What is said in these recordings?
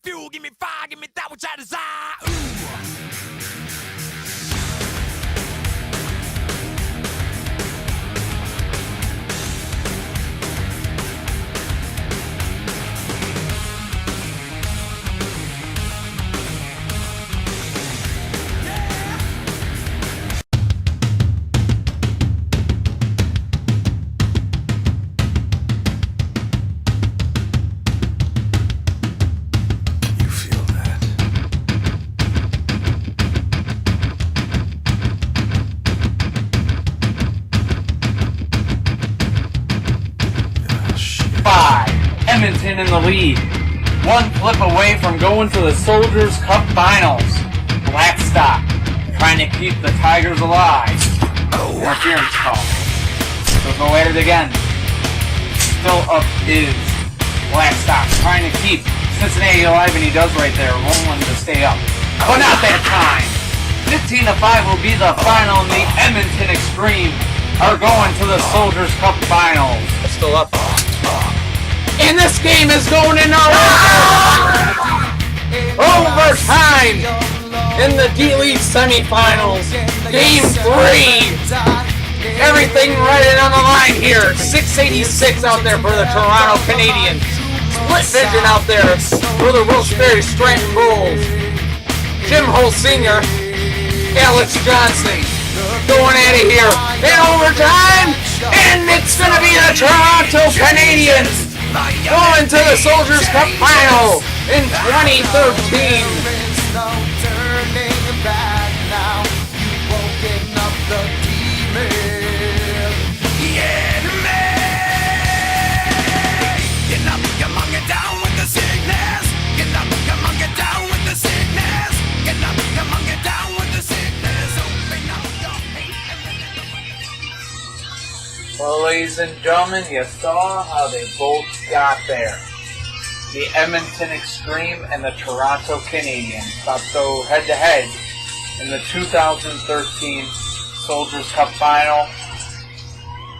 fuel, give me fire, give me that which I desire. Ooh. Edmonton in the lead, one flip away from going to the Soldiers Cup Finals. Blackstock trying to keep the Tigers alive. Interference call. So go at it again. Still up is Blackstock trying to keep Cincinnati alive, and he does right there, rolling to stay up. But not that time. 15-5 will be the final, and the Edmonton Extreme are going to the Soldiers Cup Finals. Still up. And this game is going in overtime in the D-League semifinals. Game 3. Everything right on the line here. 686 out there for the Toronto Canadiens. Split vision out there for the Wilkes-Barre Scranton Bulls. Jim Hull Sr., Alex Johnson going at it here in overtime. And it's going to be the Toronto Canadiens going to the Soldiers Cup Final in 2013. Well, ladies and gentlemen, you saw how they both got there. The Edmonton Extreme and the Toronto Canadiens about to go head-to-head in the 2013 Soldiers Cup Final.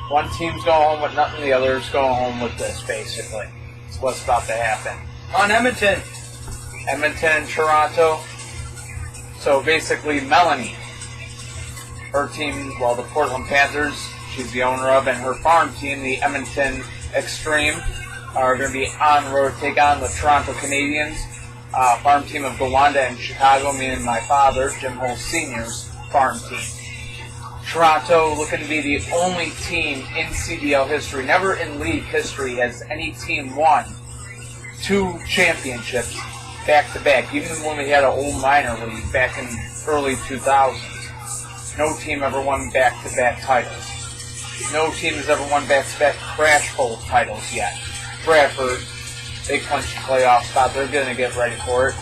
One team's going home with nothing, the other's going home with this, basically. It's what's about to happen. On Edmonton and Toronto. So basically, Melanie, her team, well, the Portland Panthers, she's the owner of, and her farm team, the Edmonton Extreme, are going to be on the road to take on the Toronto Canadiens. Farm team of Gowanda in Chicago, me and my father, Jim Hull Sr.'s farm team. Toronto looking to be the only team in CDL history, never in league history has any team won 2 championships back-to-back, even when we had an old minor league back in early 2000s. No team ever won back-to-back titles. No team has ever won back-to-back Crash Bowl titles yet. Bradford, they clinched the playoff spot. They're going to get ready for it.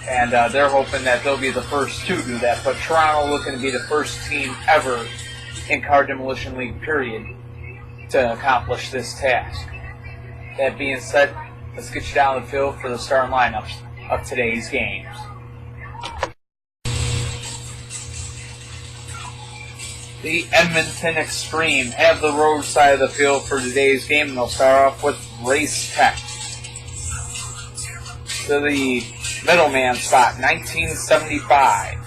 And they're hoping that they'll be the first to do that. But Toronto looking to be the first team ever in Car Demolition League, period, to accomplish this task. That being said, let's get you down the field for the starting lineups of today's games. The Edmonton Extreme have the road side of the field for today's game, and they'll start off with Race Tech. To the middleman spot, 1975.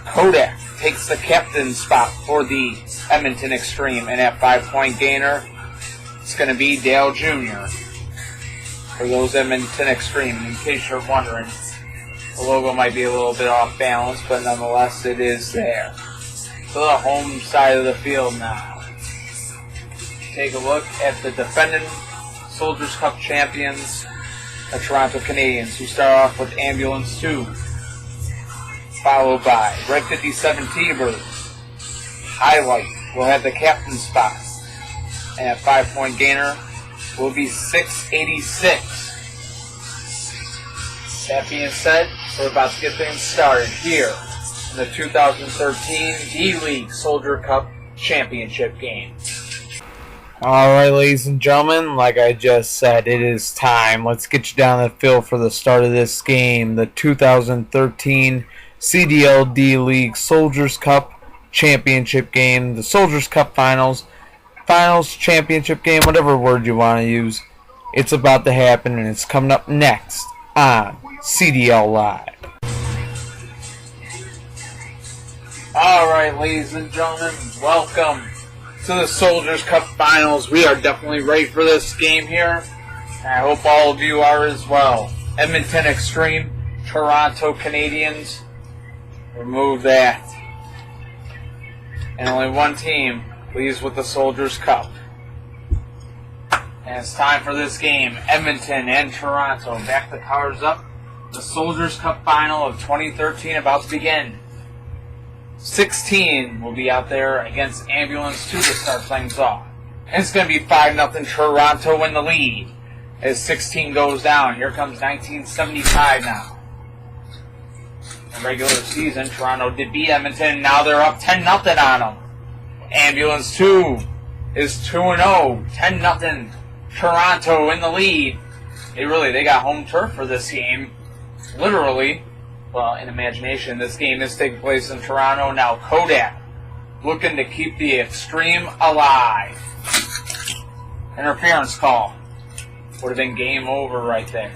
Kodak takes the captain spot for the Edmonton Extreme, and at 5-point gainer, it's going to be Dale Jr. for those Edmonton Extreme. In case you're wondering, the logo might be a little bit off balance, but nonetheless, it is there. To the home side of the field now. Take a look at the defending Soldiers Cup champions, the Toronto Canadiens, who start off with Ambulance 2, followed by Red 57 T-Birds. Highlight will have the captain spot, and at 5-point gainer will be 686. That being said, we're about to get things started here in the 2013 D-League Soldier Cup Championship game. Alright, ladies and gentlemen, like I just said, it is time. Let's get you down the field for the start of this game. The 2013 CDL D-League Soldiers Cup Championship game. The Soldiers Cup Finals, Championship game, whatever word you want to use. It's about to happen, and it's coming up next on CDL Live. Alright, ladies and gentlemen, welcome to the Soldiers Cup Finals. We are definitely ready for this game here, and I hope all of you are as well. Edmonton Extreme, Toronto Canadiens, remove that. And only one team leaves with the Soldiers Cup. And it's time for this game. Edmonton and Toronto. Back the cars up. The Soldiers Cup Final of 2013 about to begin. 16 will be out there against Ambulance 2 to start things off. And it's going to be 5-0 Toronto in the lead. As 16 goes down, here comes 1975 now. In regular season, Toronto did beat Edmonton. Now they're up 10-0 on them. Ambulance 2 is 2-0. 10-0 Toronto in the lead. They got home turf for this game. Literally, well, in imagination, this game is taking place in Toronto. Now Kodak looking to keep the Extreme alive. Interference call. Would have been game over right there.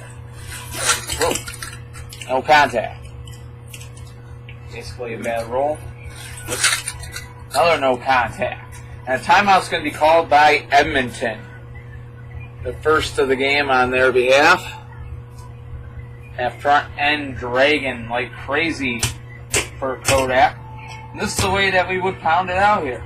Whoa. No contact. Basically a bad roll. Another no contact. And a timeout's going to be called by Edmonton. The first of the game on their behalf. That front end dragging like crazy for Kodak. And this is the way that we would pound it out here.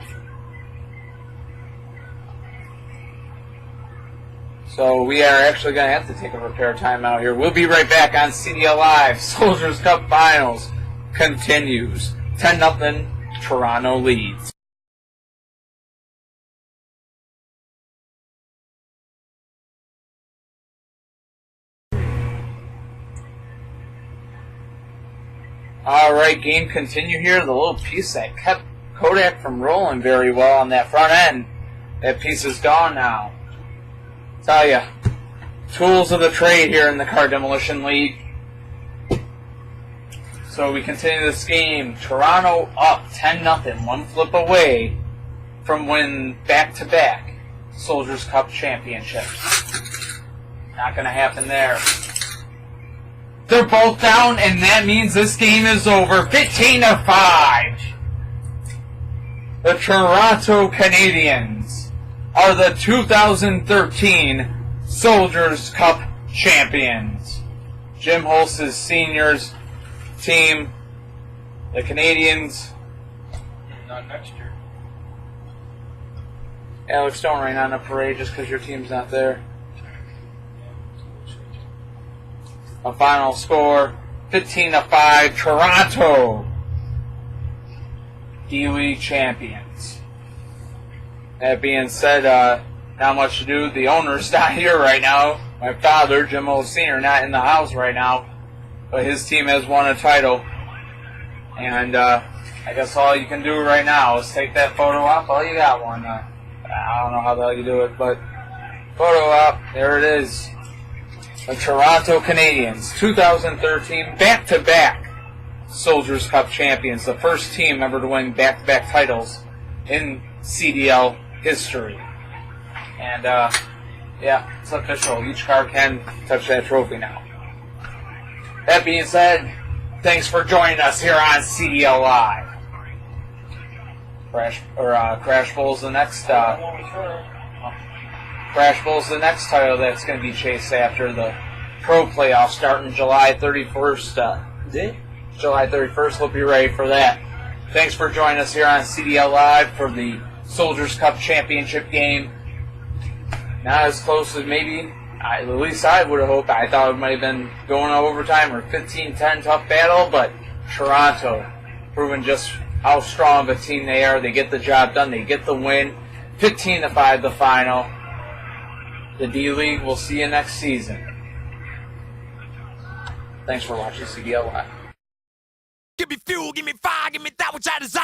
So we are actually going to have to take a repair timeout here. We'll be right back on CDL Live. Soldiers Cup Finals continues. 10-0 Toronto leads. Alright, game continue here. The little piece that kept Kodak from rolling very well on that front end. That piece is gone now. Tell ya, tools of the trade here in the Car Demolition League. So we continue this game. Toronto up 10-0, one flip away from winning back-to-back Soldiers Cup championships. Not going to happen there. They're both down, and that means this game is over. 15-5. The Toronto Canadiens are the 2013 Soldiers Cup champions. Jim Holtz's seniors team, the Canadiens. Not next year. Alex, don't rain on a parade just because your team's not there. A final score, 15-5, Toronto, D-League champions. That being said, not much to do. The owner's not here right now. My father, Jim Holtz Sr., not in the house right now. But his team has won a title. And I guess all you can do right now is take that photo up. Well, you got one. I don't know how the hell you do it, but photo up. There it is. The Toronto Canadiens, 2013 back-to-back Soldiers Cup champions. The first team ever to win back-to-back titles in CDL history. And, yeah, it's official. Each car can touch that trophy now. That being said, thanks for joining us here on CDL Live. Crash Bowl's the next, Crash Bowl's the next title that's going to be chased after the Pro Playoffs starting July 31st. July 31st, hope you're ready for that. Thanks for joining us here on CDL Live for the Soldiers Cup Championship game. Not as close as maybe, at least I would have hoped. I thought it might have been going to overtime or 15-10 tough battle, but Toronto proving just how strong of a team they are. They get the job done. They get the win. 15-5 the final. The D-League, we'll see you next season. Thanks for watching CDL Live. Give me fuel, give me fire, give me that which I desire.